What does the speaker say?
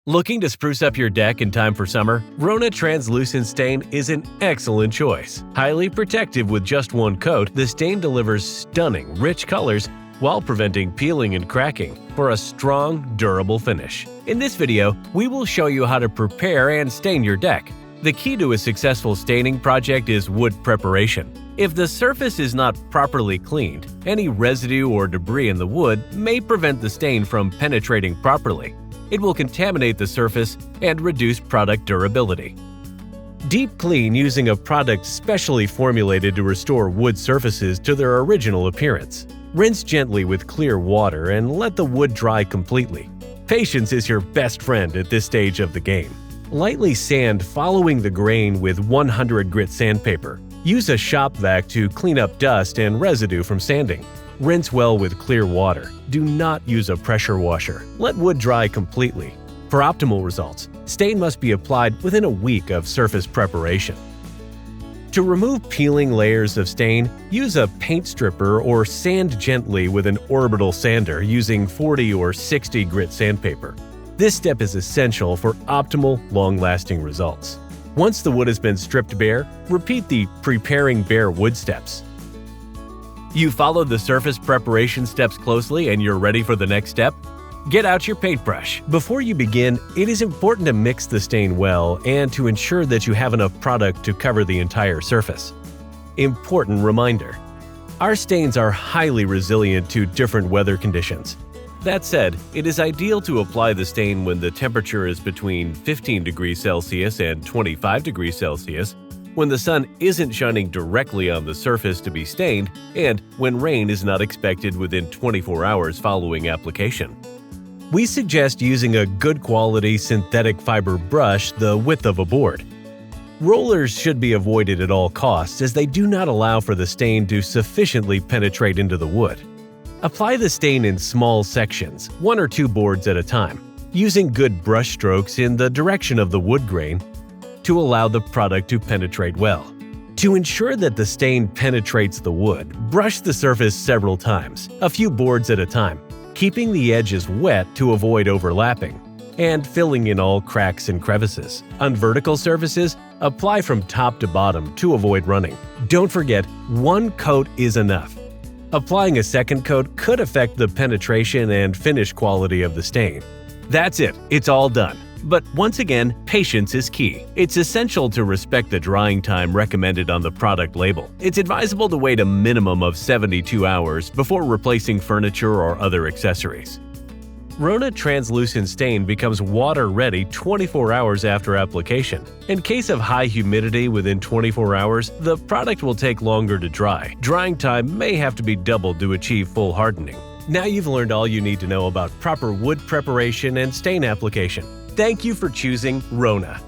Looking to spruce up your deck in time for summer? Rona Translucent Stain is an excellent choice. Highly protective with just one coat, the stain delivers stunning, rich colors while preventing peeling and cracking for a strong, durable finish. In this video, we will show you how to prepare and stain your deck. The key to a successful staining project is wood preparation. If the surface is not properly cleaned, any residue or debris in the wood may prevent the stain from penetrating properly. It will contaminate the surface and reduce product durability. Deep clean using a product specially formulated to restore wood surfaces to their original appearance. Rinse gently with clear water and let the wood dry completely. Patience is your best friend at this stage of the game. Lightly sand following the grain with 100 grit sandpaper. Use a shop vac to clean up dust and residue from sanding. Rinse well with clear water. Do not use a pressure washer. Let wood dry completely. For optimal results, stain must be applied within a week of surface preparation. To remove peeling layers of stain, use a paint stripper or sand gently with an orbital sander using 40 or 60 grit sandpaper. This step is essential for optimal, long-lasting results. Once the wood has been stripped bare, repeat the preparing bare wood steps. You followed the surface preparation steps closely and you're ready for the next step? Get out your paintbrush. Before you begin, it is important to mix the stain well and to ensure that you have enough product to cover the entire surface. Important reminder: our stains are highly resilient to different weather conditions. That said, it is ideal to apply the stain when the temperature is between 15 degrees Celsius and 25 degrees Celsius, when the sun isn't shining directly on the surface to be stained, and when rain is not expected within 24 hours following application. We suggest using a good quality synthetic fiber brush the width of a board. Rollers should be avoided at all costs as they do not allow for the stain to sufficiently penetrate into the wood. Apply the stain in small sections, 1 or 2 boards at a time, using good brush strokes in the direction of the wood grain to allow the product to penetrate well. To ensure that the stain penetrates the wood, brush the surface several times, a few boards at a time, keeping the edges wet to avoid overlapping, and filling in all cracks and crevices. On vertical surfaces, apply from top to bottom to avoid running. Don't forget, 1 coat is enough. Applying a second coat could affect the penetration and finish quality of the stain. That's it, it's all done. But once again, patience is key. It's essential to respect the drying time recommended on the product label. It's advisable to wait a minimum of 72 hours before replacing furniture or other accessories. Rona Translucent Stain becomes water-ready 24 hours after application. In case of high humidity within 24 hours, the product will take longer to dry. Drying time may have to be doubled to achieve full hardening. Now you've learned all you need to know about proper wood preparation and stain application. Thank you for choosing Rona.